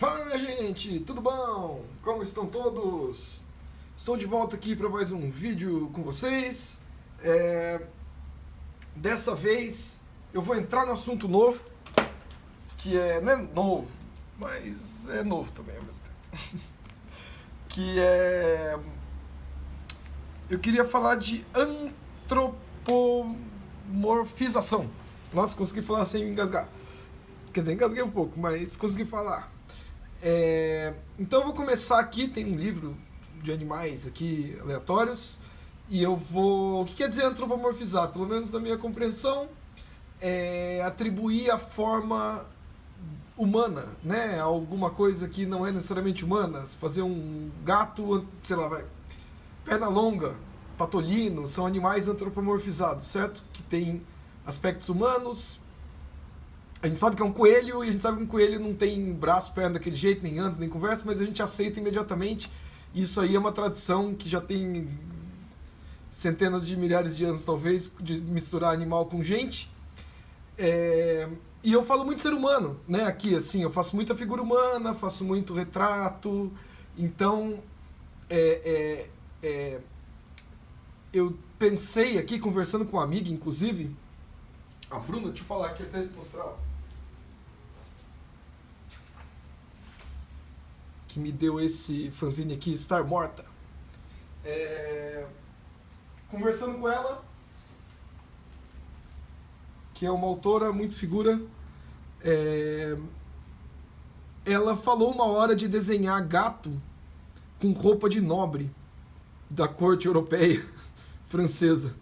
Fala, minha gente, tudo bom? Como estão todos? Estou de volta aqui para mais um vídeo com vocês. Dessa vez eu vou entrar no assunto novo, que não é novo, mas é novo também ao mesmo tempo. Eu queria falar de antropomorfização. Nossa, consegui falar sem engasgar. Quer dizer, engasguei um pouco, mas consegui falar. Então eu vou começar aqui, tem um livro de animais aqui aleatórios, e eu vou... O que quer dizer antropomorfizar? Pelo menos na minha compreensão, é atribuir a forma humana, né? Alguma coisa que não é necessariamente humana. Fazer um gato, sei lá, perna longa, patolino, são animais antropomorfizados, certo? Que tem aspectos humanos. A gente sabe que é um coelho, e a gente sabe que um coelho não tem braço, perna daquele jeito, nem anda, nem conversa, mas a gente aceita imediatamente. Isso aí é uma tradição que já tem centenas de milhares de anos, talvez, de misturar animal com gente. E eu falo muito ser humano, né? Aqui, assim, eu faço muita figura humana, faço muito retrato. Então, eu pensei aqui, conversando com uma amiga, inclusive, a Bruna, deixa eu falar aqui até mostrar, ó, que me deu esse fanzine aqui, Estar Morta. Conversando com ela, que é uma autora muito figura, ela falou uma hora de desenhar gato com roupa de nobre da corte europeia francesa.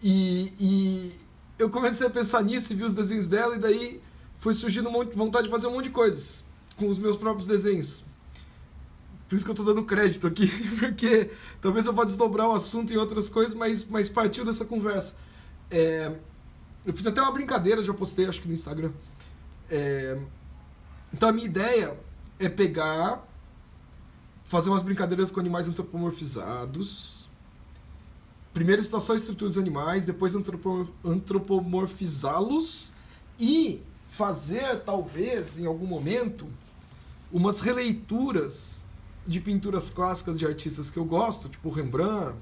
E eu comecei a pensar nisso e vi os desenhos dela, e daí foi surgindo vontade de fazer um monte de coisas com os meus próprios desenhos. Por isso que eu estou dando crédito aqui, porque talvez eu vá desdobrar o assunto em outras coisas, mas partiu dessa conversa. Eu fiz até uma brincadeira, já postei, acho que no Instagram. Então a minha ideia é pegar, fazer umas brincadeiras com animais antropomorfizados. Primeiro estudar só a estrutura dos animais, depois antropomorfizá-los e fazer, talvez, em algum momento, umas releituras de pinturas clássicas de artistas que eu gosto, tipo Rembrandt,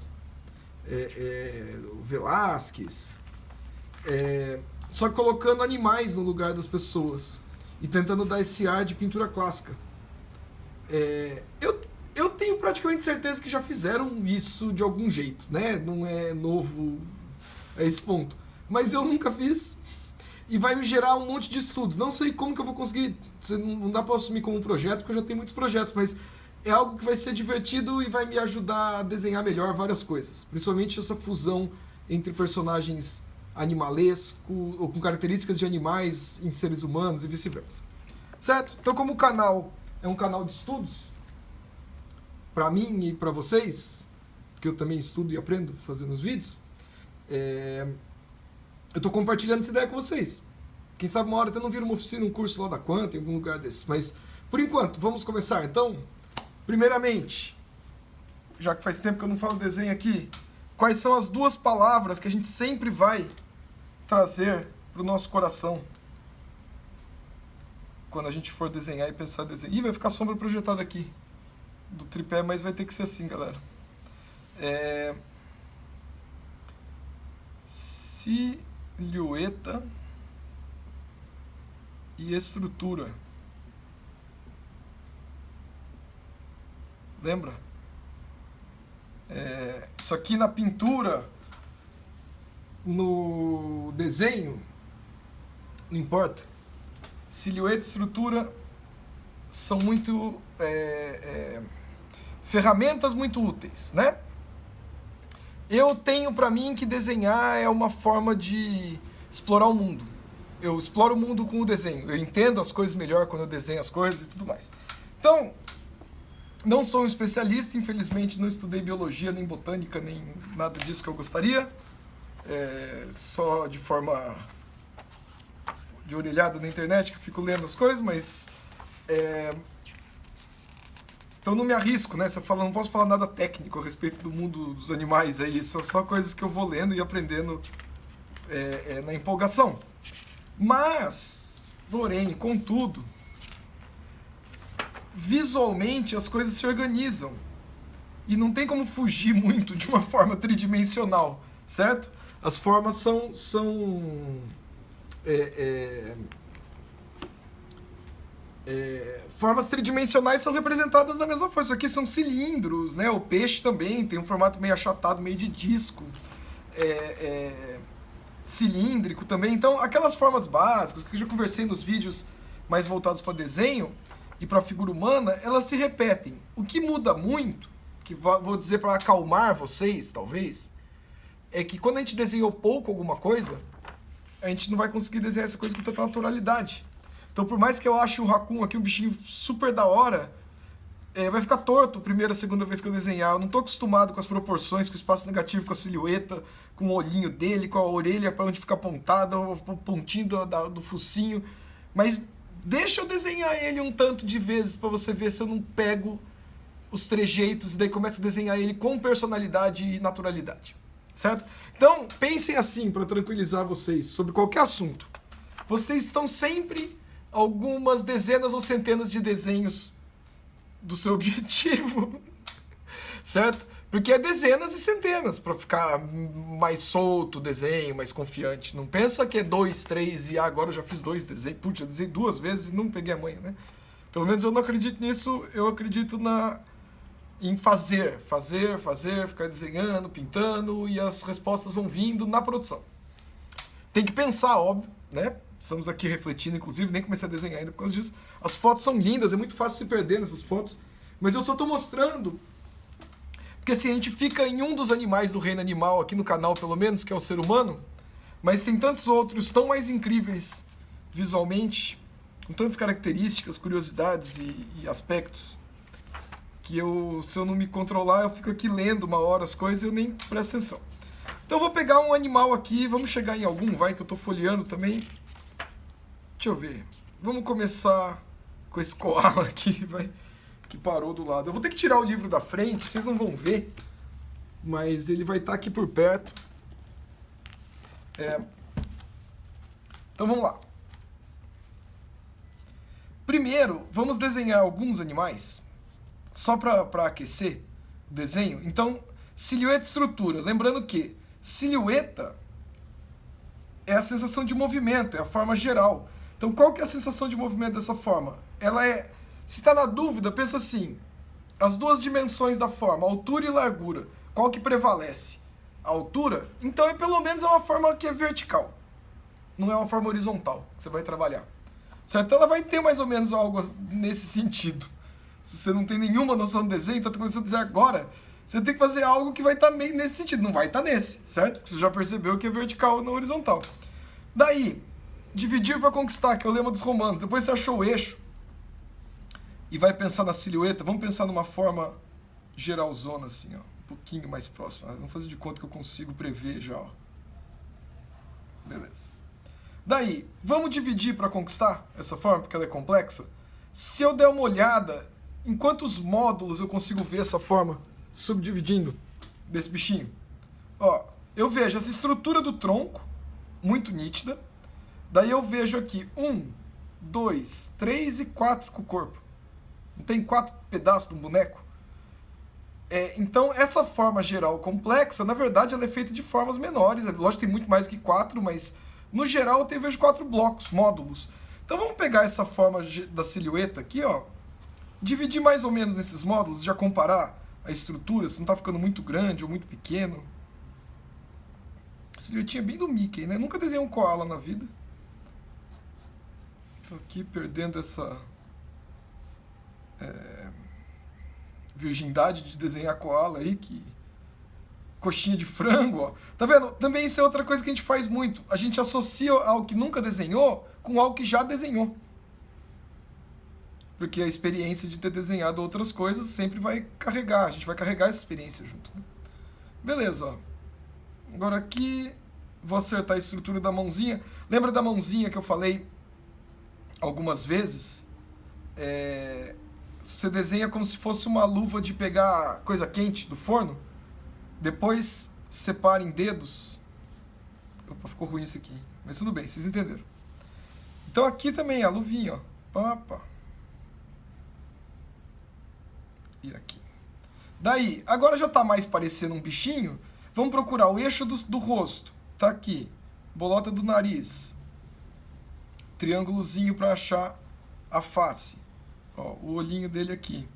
Velázquez, só que colocando animais no lugar das pessoas e tentando dar esse ar de pintura clássica. Eu tenho praticamente certeza que já fizeram isso de algum jeito, né? Não é novo a esse ponto. Mas eu nunca fiz e vai me gerar um monte de estudos. Não sei como que eu vou conseguir, não dá para assumir como um projeto, porque eu já tenho muitos projetos, mas é algo que vai ser divertido e vai me ajudar a desenhar melhor várias coisas. Principalmente essa fusão entre personagens animalescos ou com características de animais em seres humanos e vice-versa. Certo? Então, como o canal é um canal de estudos, para mim e para vocês, que eu também estudo e aprendo fazendo os vídeos, eu estou compartilhando essa ideia com vocês. Quem sabe uma hora até não vira uma oficina, um curso lá da Quanta, em algum lugar desses. Mas, por enquanto, vamos começar. Então, primeiramente, já que faz tempo que eu não falo desenho aqui, quais são as duas palavras que a gente sempre vai trazer para o nosso coração quando a gente for desenhar e pensar em desenho? Ih, vai ficar sombra projetada aqui do tripé, mas vai ter que ser assim, galera. Silhueta e estrutura. Lembra? Isso aqui na pintura, no desenho, não importa. Silhueta e estrutura são muito ferramentas muito úteis, né? Eu tenho para mim que desenhar é uma forma de explorar o mundo. Eu exploro o mundo com o desenho. Eu entendo as coisas melhor quando eu desenho as coisas e tudo mais. Então, não sou um especialista, infelizmente não estudei biologia, nem botânica, nem nada disso que eu gostaria. Só de forma de orelhada na internet que eu fico lendo as coisas, mas... Então não me arrisco, né? Não posso falar nada técnico a respeito do mundo dos animais aí. São só coisas que eu vou lendo e aprendendo na empolgação. Mas, porém, contudo, visualmente as coisas se organizam. E não tem como fugir muito de uma forma tridimensional, certo? As formas formas tridimensionais são representadas da mesma forma. Isso aqui são cilindros, né? O peixe também tem um formato meio achatado, meio de disco. Cilíndrico também. Então, aquelas formas básicas que eu já conversei nos vídeos mais voltados para desenho e para figura humana, elas se repetem. O que muda muito, que vou dizer para acalmar vocês, talvez, é que quando a gente desenhou pouco alguma coisa, a gente não vai conseguir desenhar essa coisa com tanta naturalidade. Então, por mais que eu ache o Raccoon aqui um bichinho super da hora, vai ficar torto a primeira, segunda vez que eu desenhar. Eu não estou acostumado com as proporções, com o espaço negativo, com a silhueta, com o olhinho dele, com a orelha para onde fica apontada, o pontinho do focinho. Mas deixa eu desenhar ele um tanto de vezes para você ver se eu não pego os trejeitos e daí começo a desenhar ele com personalidade e naturalidade. Certo? Então, pensem assim, para tranquilizar vocês, sobre qualquer assunto. Vocês estão sempre algumas dezenas ou centenas de desenhos do seu objetivo, certo? Porque é dezenas e centenas, para ficar mais solto o desenho, mais confiante. Não pensa que é 2, 3 e agora eu já fiz 2 desenhos. Putz, eu desenhei 2 vezes e não peguei a manha, né? Pelo menos eu não acredito nisso, eu acredito em fazer, ficar desenhando, pintando e as respostas vão vindo na produção. Tem que pensar, óbvio, né? Estamos aqui refletindo, inclusive, nem comecei a desenhar ainda por causa disso. As fotos são lindas, é muito fácil se perder nessas fotos, mas eu só estou mostrando porque assim, a gente fica em um dos animais do reino animal, aqui no canal pelo menos, que é o ser humano, mas tem tantos outros tão mais incríveis visualmente, com tantas características, curiosidades e aspectos, que se eu não me controlar, eu fico aqui lendo uma hora as coisas e eu nem presto atenção. Então eu vou pegar um animal aqui, vamos chegar em algum, vai, que eu estou folheando também. Deixa eu ver. Vamos começar com esse koala aqui, vai, que parou do lado. Eu vou ter que tirar o livro da frente, vocês não vão ver, mas ele vai estar aqui por perto. Então vamos lá. Primeiro, vamos desenhar alguns animais, só para aquecer o desenho. Então, silhueta e estrutura. Lembrando que silhueta é a sensação de movimento, é a forma geral. Então, qual que é a sensação de movimento dessa forma? Ela se está na dúvida, pensa assim, as duas dimensões da forma, altura e largura, qual que prevalece? A altura? Então, pelo menos é uma forma que é vertical, não é uma forma horizontal que você vai trabalhar. Certo? Então, ela vai ter mais ou menos algo nesse sentido. Se você não tem nenhuma noção do desenho, está começando a dizer agora, você tem que fazer algo que vai estar meio nesse sentido, não vai estar nesse, certo? Porque você já percebeu que é vertical e não horizontal. Daí, dividir para conquistar, que é o lema dos romanos. Depois você achou o eixo e vai pensar na silhueta. Vamos pensar numa forma geralzona, assim, ó, um pouquinho mais próxima. Vamos fazer de conta que eu consigo prever já, ó. Beleza. Daí, vamos dividir para conquistar essa forma, porque ela é complexa? Se eu der uma olhada em quantos módulos eu consigo ver essa forma subdividindo desse bichinho. Ó, eu vejo essa estrutura do tronco, muito nítida. Daí eu vejo aqui 1, 2, 3 e 4 com o corpo. Não tem 4 pedaços de um boneco? Então, essa forma geral complexa, na verdade, ela é feita de formas menores. Lógico que tem muito mais do que 4, mas no geral eu vejo 4 blocos, módulos. Então vamos pegar essa forma da silhueta aqui, ó, dividir mais ou menos nesses módulos, já comparar a estrutura, se não está ficando muito grande ou muito pequeno. A silhuetinha bem do Mickey, né? Nunca desenhei um koala na vida. Tô aqui perdendo essa virgindade de desenhar koala aí, que coxinha de frango, ó. Tá vendo? Também isso é outra coisa que a gente faz muito. A gente associa algo que nunca desenhou com algo que já desenhou. Porque a experiência de ter desenhado outras coisas sempre vai carregar. A gente vai carregar essa experiência junto, né? Beleza, ó. Agora aqui, vou acertar a estrutura da mãozinha. Lembra da mãozinha que eu falei algumas vezes? Você desenha como se fosse uma luva de pegar coisa quente do forno. Depois separa em dedos. Opa, ficou ruim isso aqui. Mas tudo bem, vocês entenderam. Então aqui também a luvinha, ó. Pá, pá. e aqui. Daí, agora já está mais parecendo um bichinho. Vamos procurar o eixo do rosto. Tá aqui. Bolota do nariz. Triângulozinho para achar a face. Ó, o olhinho dele aqui.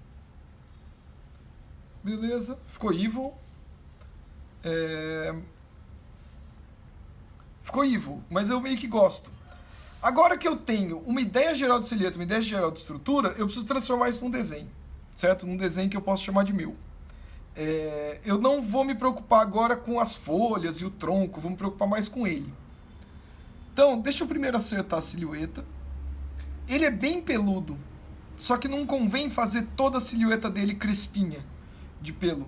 Beleza. Ficou evil. Ficou evil, mas eu meio que gosto. Agora que eu tenho uma ideia geral de silhueta, uma ideia geral de estrutura, eu preciso transformar isso num desenho. Certo? Num desenho que eu posso chamar de meu. Eu não vou me preocupar agora com as folhas e o tronco, vou me preocupar mais com ele. Então, deixa eu primeiro acertar a silhueta. Ele é bem peludo, só que não convém fazer toda a silhueta dele crespinha de pelo.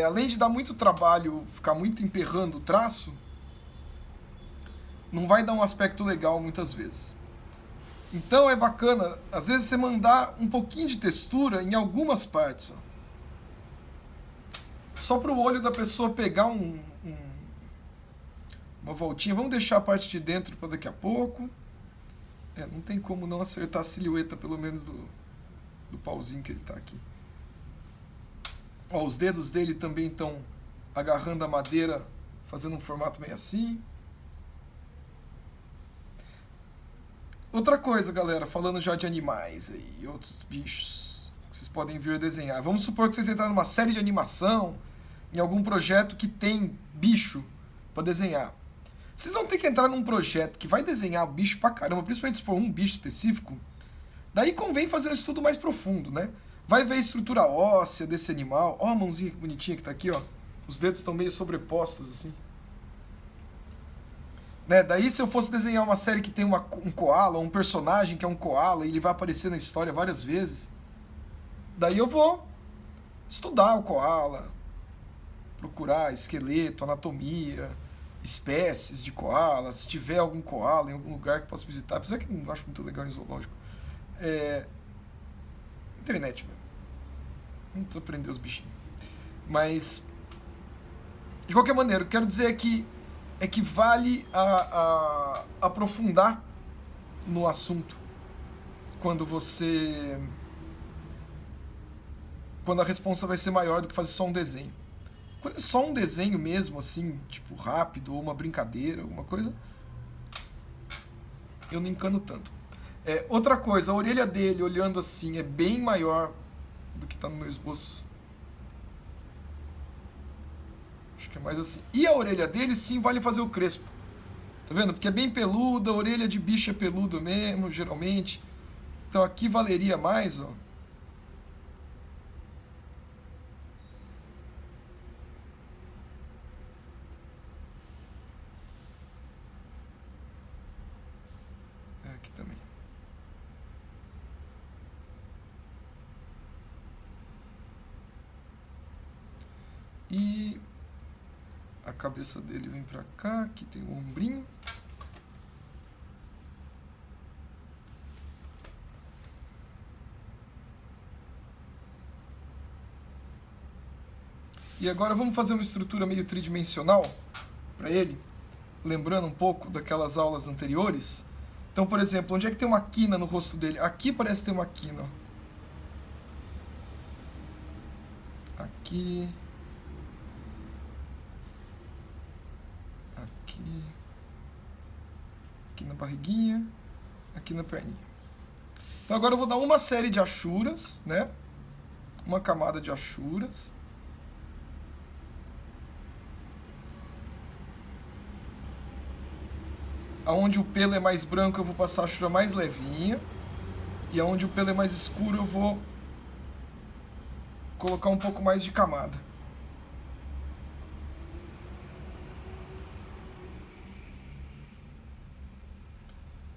Além de dar muito trabalho, ficar muito emperrando o traço, não vai dar um aspecto legal muitas vezes. Então é bacana, às vezes, você mandar um pouquinho de textura em algumas partes. Ó. Só para o olho da pessoa pegar uma voltinha. Vamos deixar a parte de dentro para daqui a pouco. Não tem como não acertar a silhueta, pelo menos do pauzinho que ele está aqui. Ó, os dedos dele também estão agarrando a madeira, fazendo um formato meio assim. Outra coisa, galera, falando já de animais e outros bichos que vocês podem vir desenhar. Vamos supor que vocês entraram numa série de animação, em algum projeto que tem bicho para desenhar. Vocês vão ter que entrar num projeto que vai desenhar bicho pra caramba, principalmente se for um bicho específico. Daí convém fazer um estudo mais profundo, né? Vai ver a estrutura óssea desse animal. Ó a mãozinha que bonitinha que tá aqui, ó. Os dedos estão meio sobrepostos, assim. Né? Daí, se eu fosse desenhar uma série que tem um koala, um personagem que é um koala, e ele vai aparecer na história várias vezes, daí eu vou estudar o koala, procurar esqueleto, anatomia, espécies de koala, se tiver algum koala em algum lugar que possa visitar, apesar que eu não acho muito legal em zoológico. Internet, mesmo. Não precisa aprender os bichinhos. Mas, de qualquer maneira, o que eu quero dizer é que vale aprofundar no assunto quando a responsa vai ser maior do que fazer só um desenho. Quando é só um desenho mesmo, assim, tipo rápido, ou uma brincadeira, alguma coisa, eu não encano tanto. Outra coisa, a orelha dele, olhando assim, é bem maior do que está no meu esboço. Acho que é mais assim. E a orelha dele, sim, vale fazer o crespo. Tá vendo? Porque é bem peluda, a orelha de bicho é peludo mesmo, geralmente. Então aqui valeria mais, ó. Aqui também. E a cabeça dele vem pra cá, aqui tem o ombrinho. E agora vamos fazer uma estrutura meio tridimensional para ele, lembrando um pouco daquelas aulas anteriores. Então, por exemplo, onde é que tem uma quina no rosto dele? Aqui parece ter uma quina. Aqui. Aqui. Aqui na barriguinha. Aqui na perninha. Então agora eu vou dar uma série de achuras, né? Uma camada de achuras. Aonde o pelo é mais branco eu vou passar a achura mais levinha. E aonde o pelo é mais escuro eu vou colocar um pouco mais de camada.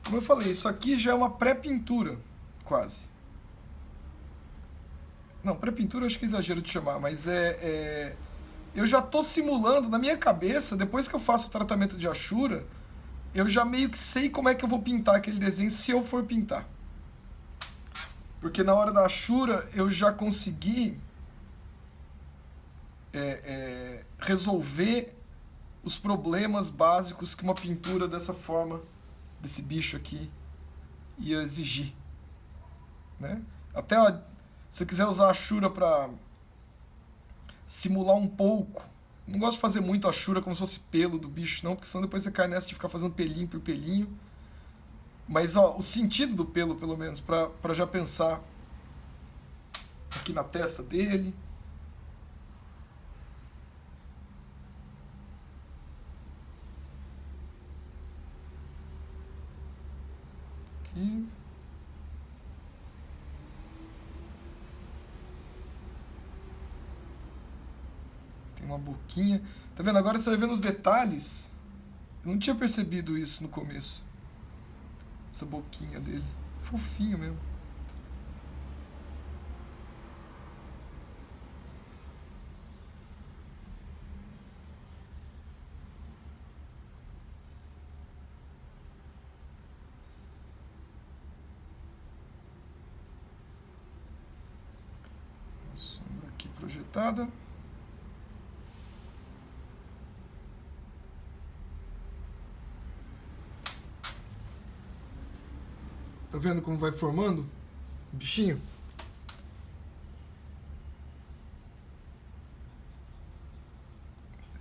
Como eu falei, isso aqui já é uma pré-pintura, quase. Não, pré-pintura eu acho que é exagero de chamar, mas eu já estou simulando, na minha cabeça, depois que eu faço o tratamento de achura, eu já meio que sei como é que eu vou pintar aquele desenho se eu for pintar. Porque na hora da achura eu já consegui resolver os problemas básicos que uma pintura dessa forma, desse bicho aqui, ia exigir. Né? Até Se você quiser usar a Ashura para simular um pouco, não gosto de fazer muito a Ashura como se fosse pelo do bicho, não, porque senão depois você cai nessa de ficar fazendo pelinho por pelinho. Mas ó, o sentido do pelo, pelo menos, para já pensar aqui na testa dele. Aqui. Tem uma boquinha. Tá vendo? Agora você vai vendo os detalhes. Eu não tinha percebido isso no começo. Essa boquinha dele. Fofinho mesmo. Uma sombra aqui projetada. Tá vendo como vai formando o bichinho?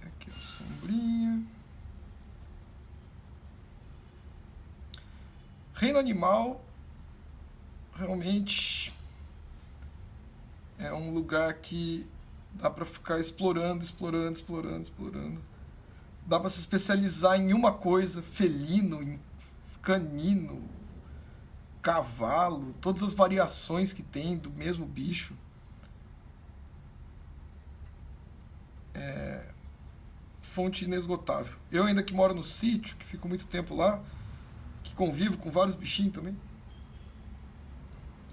Aqui a sombrinha. Reino animal realmente é um lugar que dá pra ficar explorando. Dá pra se especializar em uma coisa, felino, em canino, cavalo, todas as variações que tem do mesmo bicho. Fonte inesgotável. Eu ainda que moro no sítio, que fico muito tempo lá, que convivo com vários bichinhos também,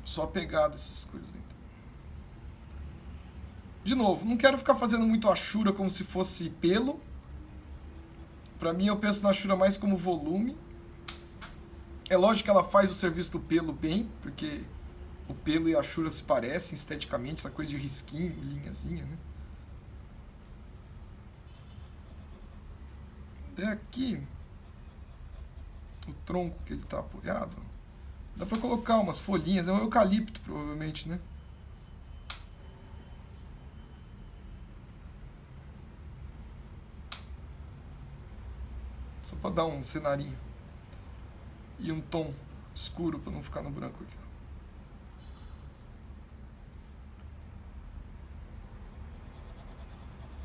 só apegado a essas coisas aí. De novo, não quero ficar fazendo muito Ashura como se fosse pelo. Pra mim, eu penso na Ashura mais como volume. É lógico que ela faz o serviço do pelo bem, porque o pelo e a Ashura se parecem esteticamente, essa coisa de risquinho, linhazinha, né? Até aqui, o tronco que ele está apoiado, dá para colocar umas folhinhas, é um eucalipto provavelmente, né? Só para dar um cenarinho e um tom escuro para não ficar no branco aqui.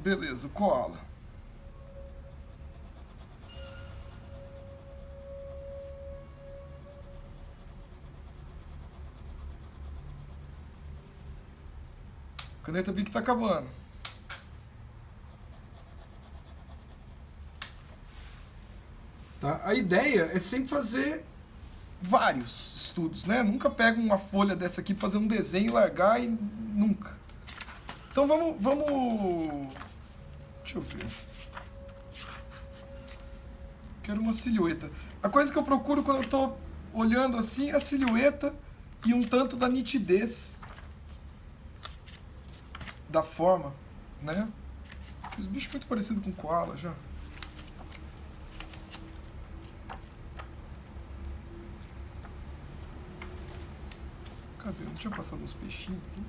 Beleza, koala. A caneta Bic tá acabando. Tá? A ideia é sempre fazer vários estudos, né? Nunca pega uma folha dessa aqui para fazer um desenho e largar e nunca. Então vamos... Deixa eu ver. Quero uma silhueta. A coisa que eu procuro quando eu tô olhando assim é a silhueta e um tanto da nitidez da forma, né? Os bichos muito parecidos com koala já. Cadê? Não tinha passado uns peixinhos aqui?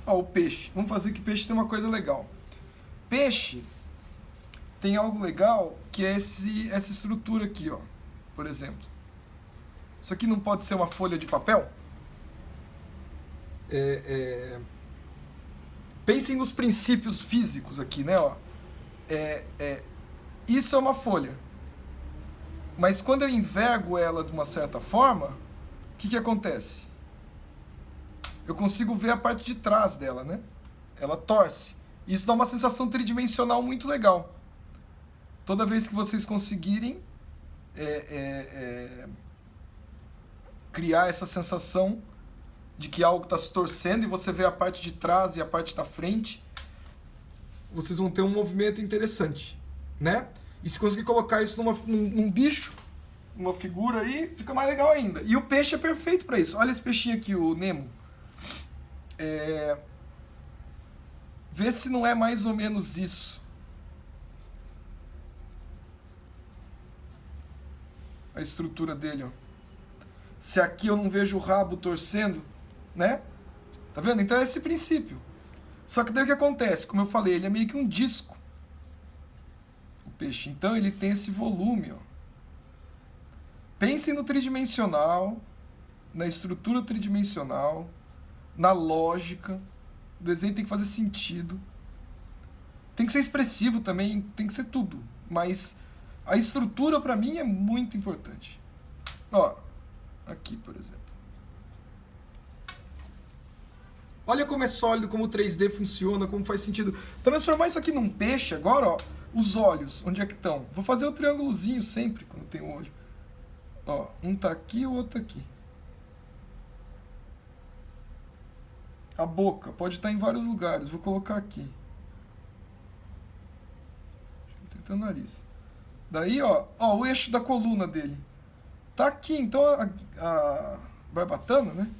Ó, o peixe. Vamos fazer que peixe tem uma coisa legal. Peixe tem algo legal que é essa estrutura aqui, ó. Por exemplo. Isso aqui não pode ser uma folha de papel? Pensem nos princípios físicos aqui, né? Ó. Isso é uma folha. Mas quando eu envergo ela de uma certa forma, o que acontece? Eu consigo ver a parte de trás dela, né? Ela torce. Isso dá uma sensação tridimensional muito legal. Toda vez que vocês conseguirem criar essa sensação de que algo está se torcendo e você vê a parte de trás e a parte da frente, vocês vão ter um movimento interessante, né? E se conseguir colocar isso num bicho, numa figura aí, fica mais legal ainda. E o peixe é perfeito para isso. Olha esse peixinho aqui, o Nemo. Vê se não é mais ou menos isso. A estrutura dele, ó. se aqui eu não vejo o rabo torcendo, né? Tá vendo? Então é esse princípio. Só que daí o que acontece? Como eu falei, ele é meio que um disco, o peixe. Então ele tem esse volume, ó. Pensem no tridimensional, na estrutura tridimensional, na lógica. O desenho tem que fazer sentido. Tem que ser expressivo também, tem que ser tudo. Mas a estrutura para mim é muito importante. Ó, aqui, por exemplo. Olha como é sólido, como o 3D funciona, como faz sentido. Transformar isso aqui num peixe agora, ó. Os olhos, onde é que estão? Vou fazer o triângulozinho sempre quando tem o olho. Ó, um tá aqui, o outro aqui. A boca pode estar em vários lugares. Vou colocar aqui. Tenta o nariz. Daí, ó, o eixo da coluna dele. Tá aqui, então a barbatana, né?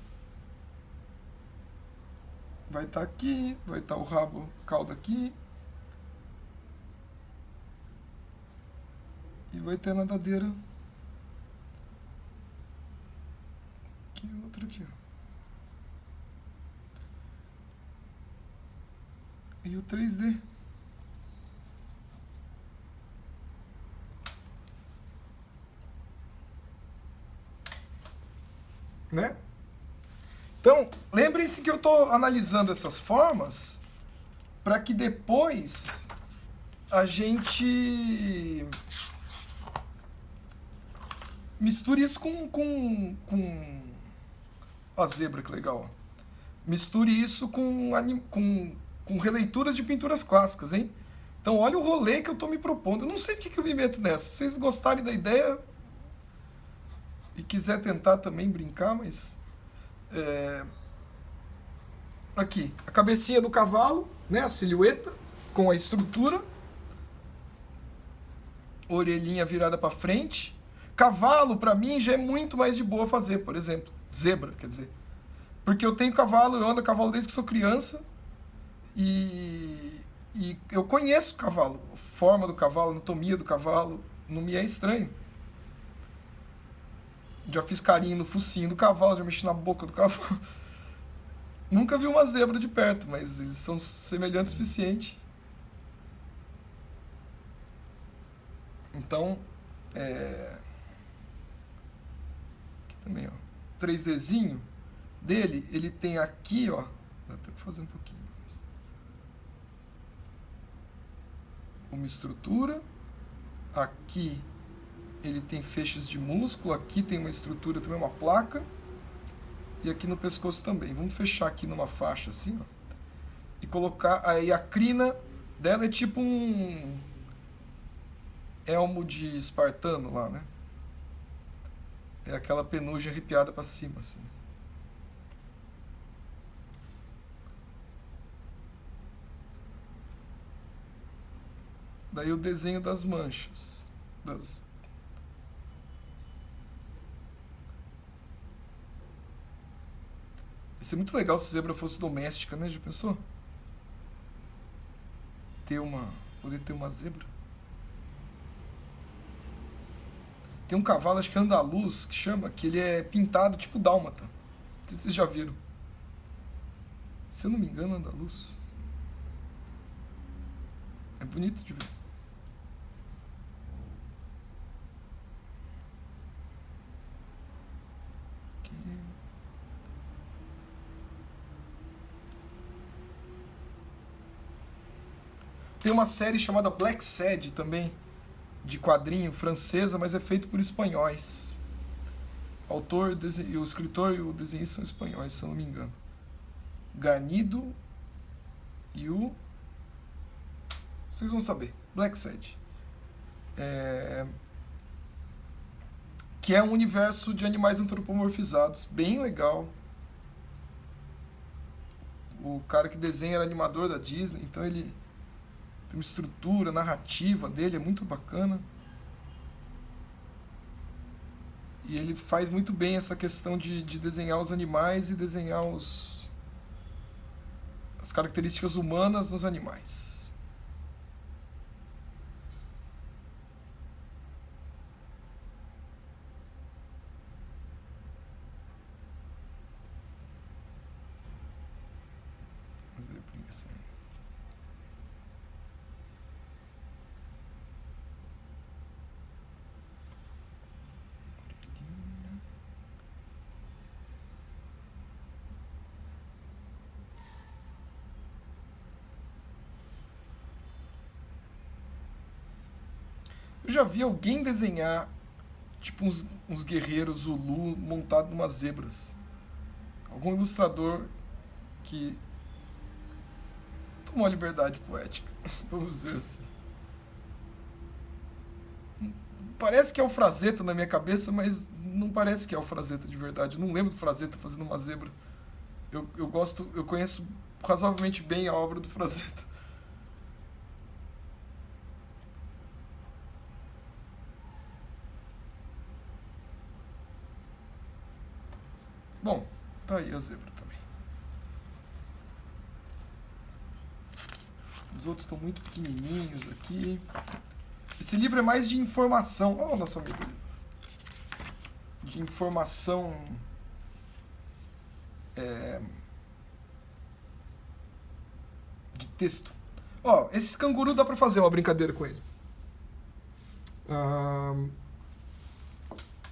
Vai estar aqui, vai estar o rabo, cauda aqui. E vai ter a nadadeira. Aqui, outra aqui, ó. E o 3D. Né? Então, lembrem-se que eu estou analisando essas formas para que depois a gente misture isso com a zebra, que legal. Misture isso com releituras de pinturas clássicas, hein? Então, olha o rolê que eu estou me propondo. Eu não sei porque que eu me meto nessa. Se vocês gostarem da ideia e quiser tentar também brincar, mas... Aqui, a cabecinha do cavalo, né? A silhueta com a estrutura. Orelhinha virada para frente. Cavalo, para mim, já é muito mais de boa fazer, por exemplo. Zebra, quer dizer. Porque eu tenho cavalo, eu ando a cavalo desde que sou criança. E eu conheço o cavalo. A forma do cavalo, a anatomia do cavalo. Não me é estranho. Já fiz carinho no focinho do cavalo, já mexi na boca do cavalo. Nunca vi uma zebra de perto, mas eles são semelhantes o suficiente. Então, aqui também, ó. 3Dzinho dele, ele tem aqui, ó. Dá até pra fazer um pouquinho mais. Uma estrutura. Aqui ele tem feixes de músculo. Aqui tem uma estrutura também, uma placa. E aqui no pescoço também. Vamos fechar aqui numa faixa assim, ó. E colocar... Aí a crina dela é tipo um elmo de espartano lá, né? É aquela penugem arrepiada pra cima, assim. Daí o desenho das manchas. Ia ser muito legal se a zebra fosse doméstica, né? Já pensou? Poder ter uma zebra. Tem um cavalo, acho que é andaluz, que chama, que ele é pintado tipo dálmata. Não sei se vocês já viram. Se eu não me engano, andaluz. É bonito de ver. Aqui. Tem uma série chamada Black Sad também, de quadrinho francesa, mas é feito por espanhóis. O autor, o escritor e o desenhista são espanhóis, se eu não me engano. Garnido e o... Vocês vão saber. Black Sad. Que é um universo de animais antropomorfizados. Bem legal. O cara que desenha era animador da Disney, então ele... Tem uma estrutura narrativa dele, é muito bacana. E ele faz muito bem essa questão de desenhar os animais e desenhar as características humanas nos animais. Eu já vi alguém desenhar tipo uns guerreiros Zulu montados numas zebras. Algum ilustrador que tomou a liberdade poética, vamos dizer assim. Parece que é o Frazetta na minha cabeça, mas não parece que é o Frazetta de verdade. Eu não lembro do Frazetta fazendo uma zebra. Eu conheço razoavelmente bem a obra do Frazetta. Bom, tá aí a zebra também. Os outros estão muito pequenininhos aqui. Esse livro é mais de informação. Olha o nosso amigo ali. De informação. De texto. Ó, esse canguru dá pra fazer uma brincadeira com ele.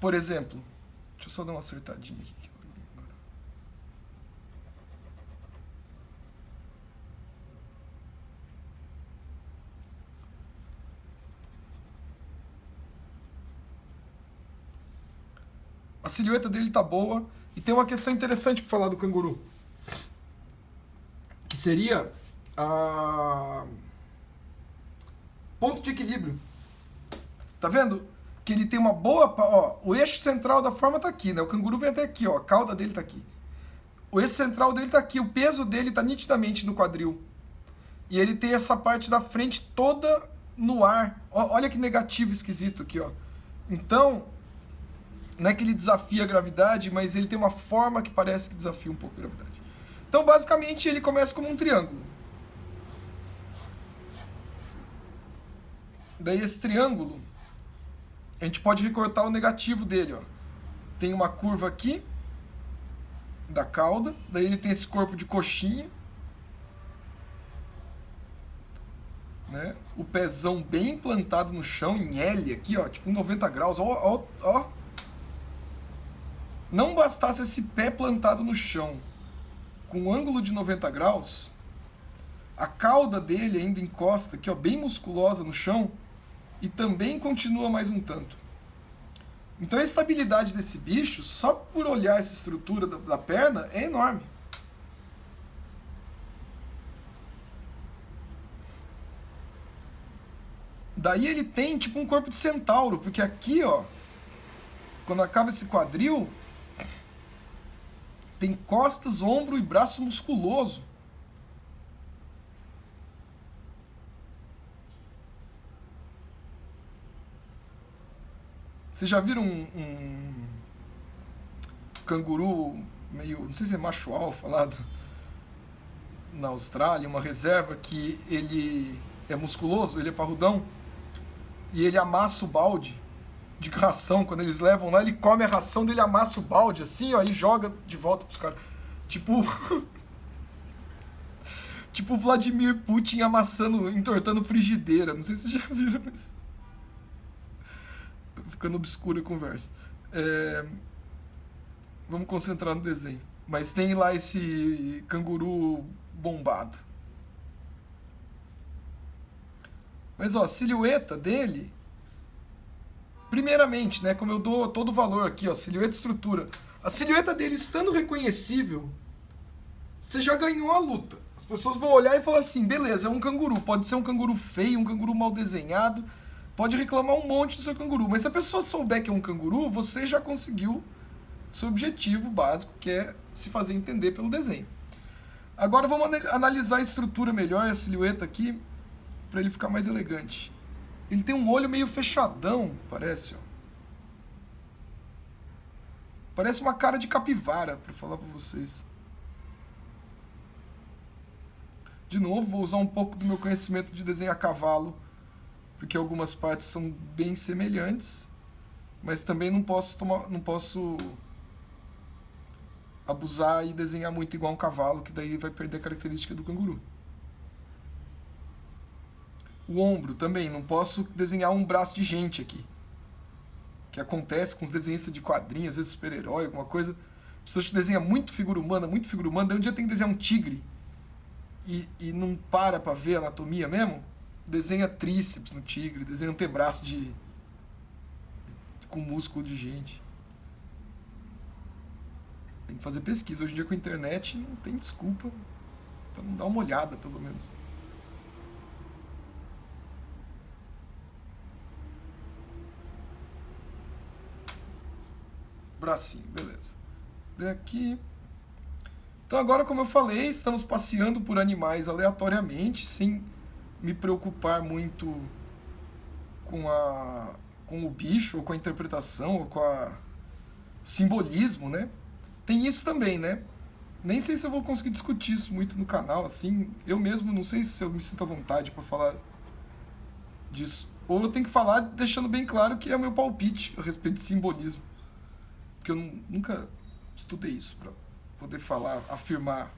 Por exemplo, deixa eu só dar uma acertadinha aqui. A silhueta dele tá boa. E tem uma questão interessante para falar do canguru. Que seria ponto de equilíbrio. Tá vendo? Que ele tem uma boa... Ó, o eixo central da forma tá aqui, né? O canguru vem até aqui, ó. A cauda dele tá aqui. O eixo central dele tá aqui. O peso dele tá nitidamente no quadril. E ele tem essa parte da frente toda no ar. Olha que negativo esquisito aqui, ó. Então... Não é que ele desafia a gravidade, mas ele tem uma forma que parece que desafia um pouco a gravidade. Então, basicamente, ele começa como um triângulo. Daí, esse triângulo, a gente pode recortar o negativo dele. Ó. Tem uma curva aqui, da cauda. Daí, ele tem esse corpo de coxinha. Né? O pezão bem plantado no chão, em L aqui, ó, tipo 90 graus. Ó. Não bastasse esse pé plantado no chão com um ângulo de 90 graus, a cauda dele ainda encosta aqui, ó, bem musculosa no chão e também continua mais um tanto. Então a estabilidade desse bicho, só por olhar essa estrutura da perna, é enorme. Daí ele tem tipo um corpo de centauro, porque aqui, ó, quando acaba esse quadril, tem costas, ombro e braço musculoso. Vocês já viram um canguru meio, não sei se é macho alfa lá na Austrália, uma reserva que ele é musculoso, ele é parrudão, e ele amassa o balde de ração, quando eles levam lá, ele come a ração dele, amassa o balde assim, ó, e joga de volta pros caras. Tipo tipo Vladimir Putin amassando, entortando frigideira. Não sei se vocês já viram isso. Ficando obscura a conversa. Vamos concentrar no desenho. Mas tem lá esse canguru bombado. Mas ó, a silhueta dele, primeiramente, né, como eu dou todo o valor aqui, ó, silhueta e estrutura. A silhueta dele estando reconhecível, você já ganhou a luta. As pessoas vão olhar e falar assim, beleza, é um canguru. Pode ser um canguru feio, um canguru mal desenhado, pode reclamar um monte do seu canguru. Mas se a pessoa souber que é um canguru, você já conseguiu seu objetivo básico, que é se fazer entender pelo desenho. Agora vamos analisar a estrutura melhor, a silhueta aqui, para ele ficar mais elegante. Ele tem um olho meio fechadão, parece, ó. Parece uma cara de capivara, para falar para vocês. De novo, vou usar um pouco do meu conhecimento de desenhar cavalo, porque algumas partes são bem semelhantes, mas também não posso abusar e desenhar muito igual um cavalo, que daí vai perder a característica do canguru. O ombro também, não posso desenhar um braço de gente aqui. Que acontece com os desenhistas de quadrinhos, às vezes super-herói, alguma coisa. Pessoas que desenham muito figura humana, daí um dia tem que desenhar um tigre e não para ver a anatomia mesmo. Desenha tríceps no tigre, desenha antebraço com músculo de gente. Tem que fazer pesquisa. Hoje em dia com a internet não tem desculpa pra não dar uma olhada, pelo menos. Bracinho, beleza. Daqui. Então agora, como eu falei, estamos passeando por animais aleatoriamente, sem me preocupar muito com o bicho, ou com a interpretação, ou com o simbolismo, né? Tem isso também, né? Nem sei se eu vou conseguir discutir isso muito no canal, assim. Eu mesmo não sei se eu me sinto à vontade para falar disso. Ou eu tenho que falar deixando bem claro que é o meu palpite a respeito de simbolismo. Porque eu nunca estudei isso para poder falar, afirmar,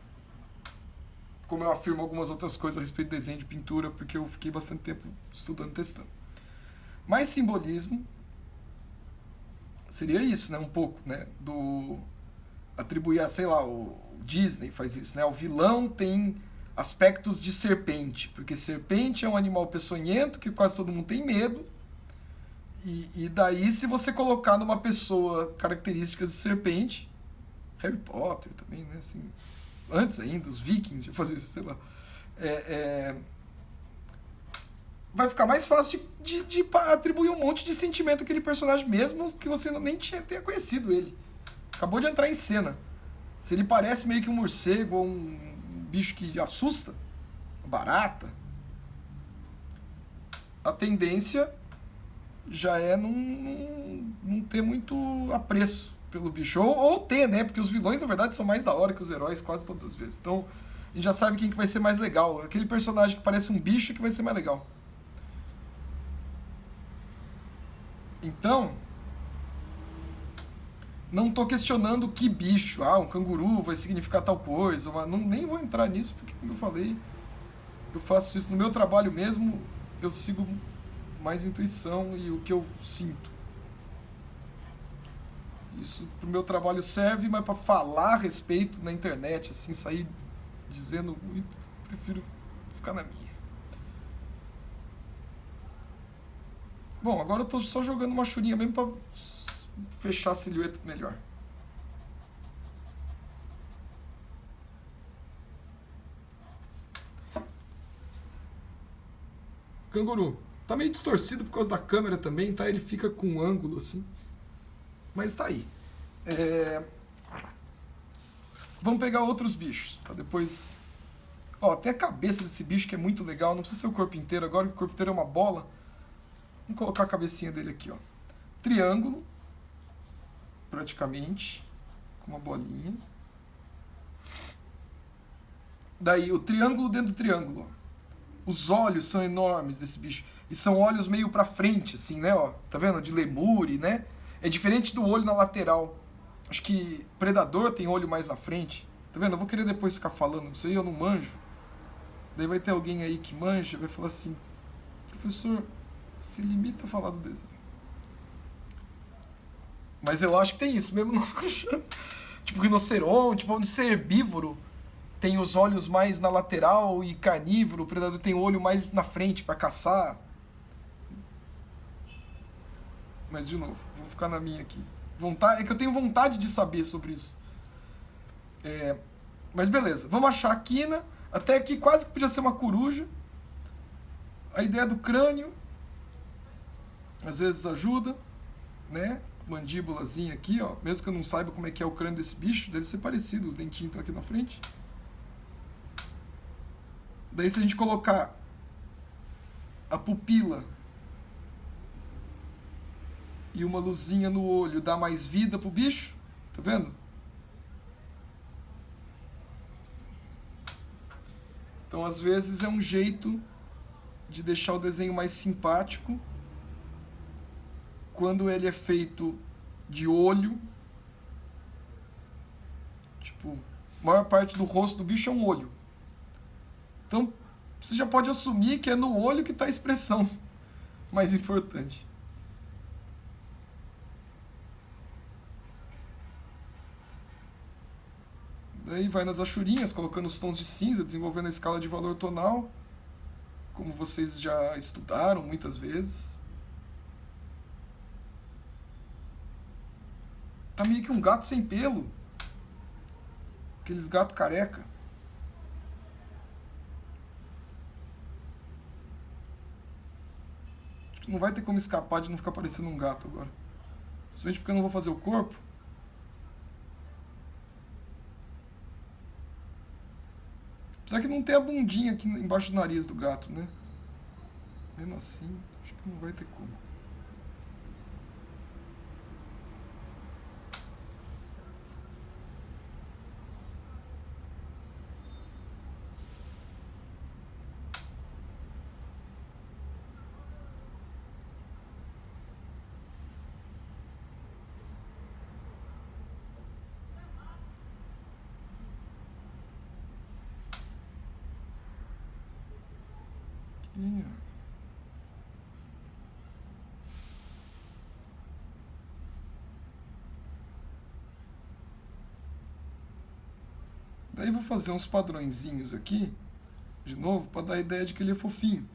como eu afirmo algumas outras coisas a respeito de desenho, de pintura, porque eu fiquei bastante tempo estudando, testando. Mas simbolismo seria isso, né? Um pouco, né? Do atribuir a, sei lá, o Disney faz isso, né? O vilão tem aspectos de serpente, porque serpente é um animal peçonhento que quase todo mundo tem medo. E daí, se você colocar numa pessoa características de serpente, Harry Potter também, né? Assim, antes ainda, os Vikings já faziam isso, sei lá. Vai ficar mais fácil de atribuir um monte de sentimento àquele personagem, mesmo que você nem tenha conhecido ele. Acabou de entrar em cena. Se ele parece meio que um morcego ou um bicho que assusta, barata, a tendência já é não ter muito apreço pelo bicho. Ou ter, né? Porque os vilões, na verdade, são mais da hora que os heróis quase todas as vezes. Então, a gente já sabe quem que vai ser mais legal. Aquele personagem que parece um bicho que vai ser mais legal. Então, não tô questionando que bicho. Ah, um canguru vai significar tal coisa. Nem vou entrar nisso, porque, como eu falei, eu faço isso no meu trabalho mesmo. Eu sigo mais intuição e o que eu sinto. Isso pro meu trabalho serve, mas para falar a respeito na internet, assim, sair dizendo muito, prefiro ficar na minha. Bom, agora eu tô só jogando uma churinha mesmo para fechar a silhueta melhor. Canguru. Tá meio distorcido por causa da câmera também, tá? Ele fica com um ângulo assim. Mas tá aí. Vamos pegar outros bichos, pra depois... Ó, tem a cabeça desse bicho que é muito legal. Não precisa ser o corpo inteiro agora, que o corpo inteiro é uma bola. Vamos colocar a cabecinha dele aqui, ó. Triângulo, praticamente, com uma bolinha. Daí, o triângulo dentro do triângulo, ó. Os olhos são enormes desse bicho. E são olhos meio pra frente, assim, né? Ó, tá vendo? De lemure, né? É diferente do olho na lateral. Acho que predador tem olho mais na frente. Tá vendo? Eu vou querer depois ficar falando isso aí, eu não manjo. Daí vai ter alguém aí que manja, vai falar assim: professor, se limita a falar do desenho. Mas eu acho que tem isso mesmo. Tipo rinoceronte, tipo um ser herbívoro tem os olhos mais na lateral e carnívoro, o predador tem o olho mais na frente para caçar. Mas de novo, vou ficar na minha aqui. É que eu tenho vontade de saber sobre isso. Mas beleza, vamos achar a quina. Até aqui quase que podia ser uma coruja. A ideia do crânio às vezes ajuda, né? Mandíbulazinha aqui, ó. Mesmo que eu não saiba como é que é o crânio desse bicho, deve ser parecido, os dentinhos estão aqui na frente. Daí se a gente colocar a pupila e uma luzinha no olho, dá mais vida pro bicho, tá vendo? Então às vezes é um jeito de deixar o desenho mais simpático quando ele é feito de olho. Tipo, a maior parte do rosto do bicho é um olho. Então, você já pode assumir que é no olho que está a expressão mais importante. Daí vai nas achurinhas, colocando os tons de cinza, desenvolvendo a escala de valor tonal, como vocês já estudaram muitas vezes. Tá meio que um gato sem pelo. Aqueles gatos careca. Acho que não vai ter como escapar de não ficar parecendo um gato agora. Principalmente porque eu não vou fazer o corpo. Apesar que não tem a bundinha aqui embaixo do nariz do gato, né? Mesmo assim, acho que não vai ter como. Aqui, ó. Daí vou fazer uns padrõezinhos aqui, de novo, para dar a ideia de que ele é fofinho.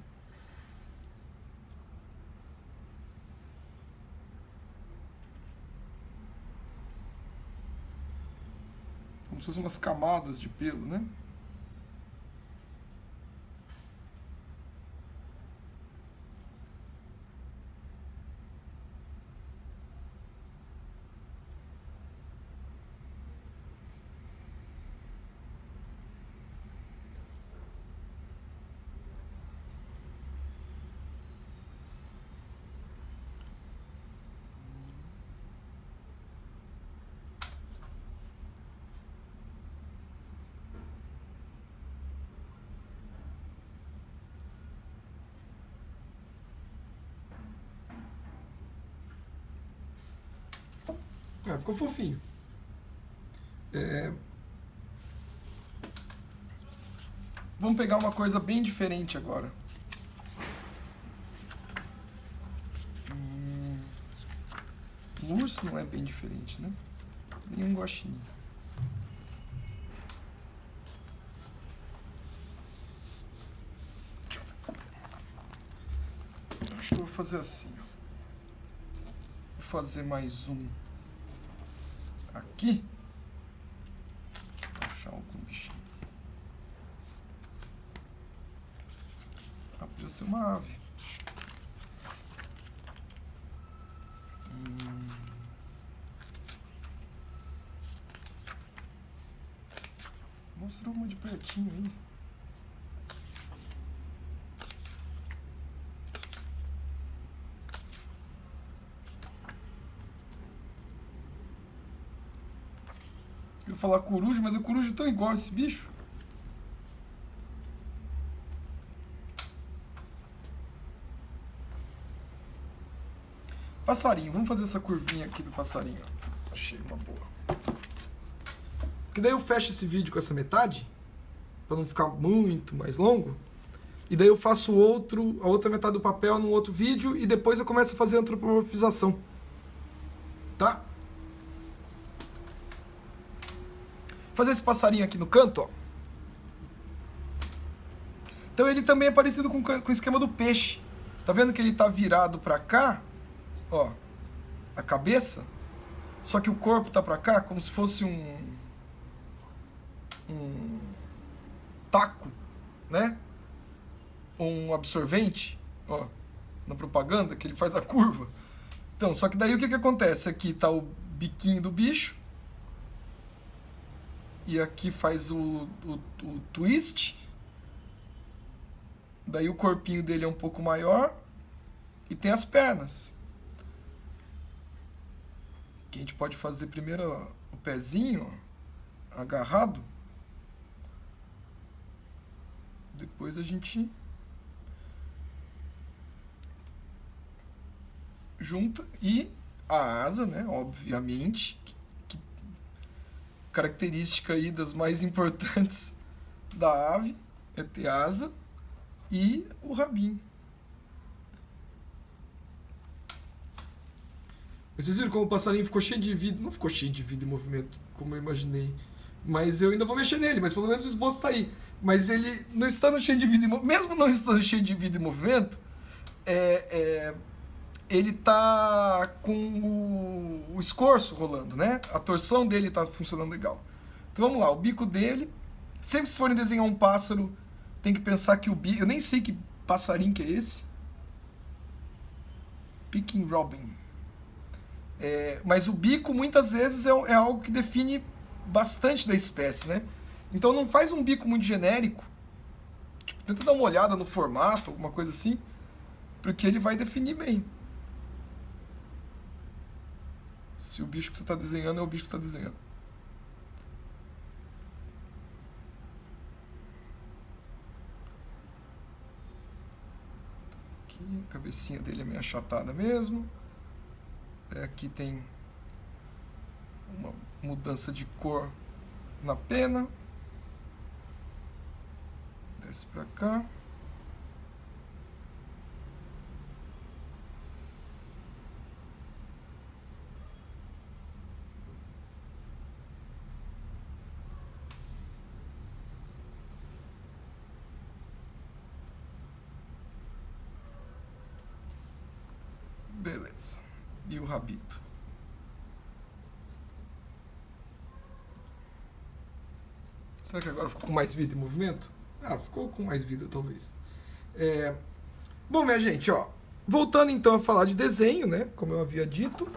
Como se fossem umas camadas de pelo, né? Ficou fofinho. Vamos pegar uma coisa bem diferente agora. O urso não é bem diferente, né? Nem um guaxinim. Acho que eu vou fazer assim, ó. Vou fazer mais um aqui. Vou achar algum bichinho. Podia ser uma ave. Mostra uma de pertinho aí. Eu ia falar coruja, mas a coruja é tão igual a esse bicho. Passarinho, vamos fazer essa curvinha aqui do passarinho. Achei uma boa. Porque daí eu fecho esse vídeo com essa metade, para não ficar muito mais longo. E daí eu faço a outra metade do papel num outro vídeo e depois eu começo a fazer a antropomorfização. Tá? Fazer esse passarinho aqui no canto, ó. Então ele também é parecido com o esquema do peixe. Tá vendo que ele tá virado para cá? Ó, a cabeça, só que o corpo tá para cá, como se fosse um taco, né? Um absorvente, ó, na propaganda, que ele faz a curva. Então, só que daí o que acontece? Aqui tá o biquinho do bicho, e aqui faz o twist, daí o corpinho dele é um pouco maior, e tem as pernas. Que a gente pode fazer primeiro o pezinho, ó, agarrado. Depois a gente junta e a asa, né? Obviamente, que característica aí das mais importantes da ave é ter asa. e o rabinho. Vocês viram como o passarinho ficou cheio de vida? Não ficou cheio de vida e movimento, como eu imaginei. Mas eu ainda vou mexer nele, mas pelo menos o esboço está aí. Mas ele não estando cheio de vida e movimento, mesmo não estando cheio de vida e movimento, ele tá com o escorço rolando, né? A torção dele tá funcionando legal. Então vamos lá, o bico dele. Sempre que vocês forem desenhar um pássaro, tem que pensar que o bico... Eu nem sei que passarinho que é esse. Picking Robin. Mas o bico muitas vezes é algo que define bastante da espécie, né? Então não faz um bico muito genérico. Tipo, tenta dar uma olhada no formato, alguma coisa assim, porque ele vai definir bem. Se o bicho que você está desenhando é o bicho que você está desenhando. Aqui, a cabecinha dele é meio achatada mesmo. Aqui tem uma mudança de cor na pena. Desce pra cá. Beleza. E o rabito. Será que agora ficou com mais vida e movimento? Ah, ficou com mais vida, talvez. Bom, minha gente, ó. Voltando então a falar de desenho, né? Como eu havia dito.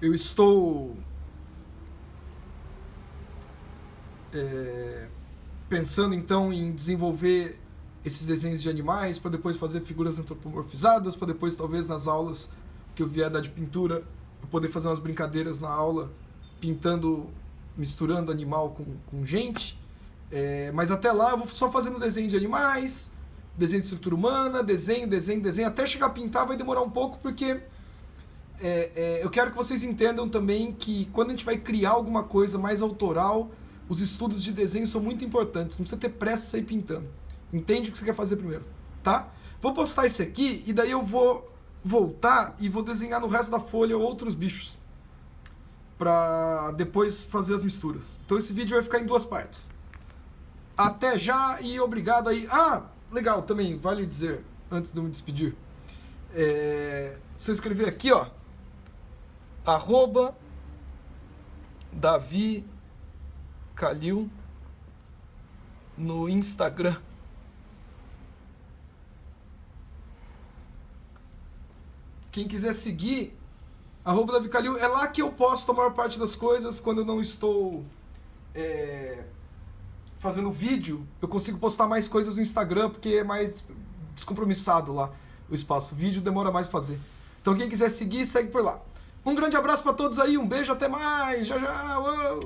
Eu estou... pensando então em desenvolver esses desenhos de animais para depois fazer figuras antropomorfizadas, para depois talvez nas aulas que eu vier dar de pintura eu poder fazer umas brincadeiras na aula pintando, misturando animal com gente. Mas até lá eu vou só fazendo desenho de animais, desenho de estrutura humana, desenho, até chegar a pintar vai demorar um pouco porque eu quero que vocês entendam também que quando a gente vai criar alguma coisa mais autoral, os estudos de desenho são muito importantes, não precisa ter pressa de sair pintando. Entende o que você quer fazer primeiro, tá? Vou postar esse aqui e daí eu vou voltar e vou desenhar no resto da folha outros bichos pra depois fazer as misturas. Então esse vídeo vai ficar em 2 partes. Até já e obrigado aí. Ah, legal, também vale dizer, antes de eu me despedir, se eu escrever aqui, ó, @Davi Calil no Instagram. Quem quiser seguir, @Davi Calil, é lá que eu posto a maior parte das coisas. Quando eu não estou fazendo vídeo, eu consigo postar mais coisas no Instagram, porque é mais descompromissado lá o espaço. O vídeo demora mais pra fazer. Então quem quiser seguir, segue por lá. Um grande abraço pra todos aí, um beijo, até mais, já já. Uou.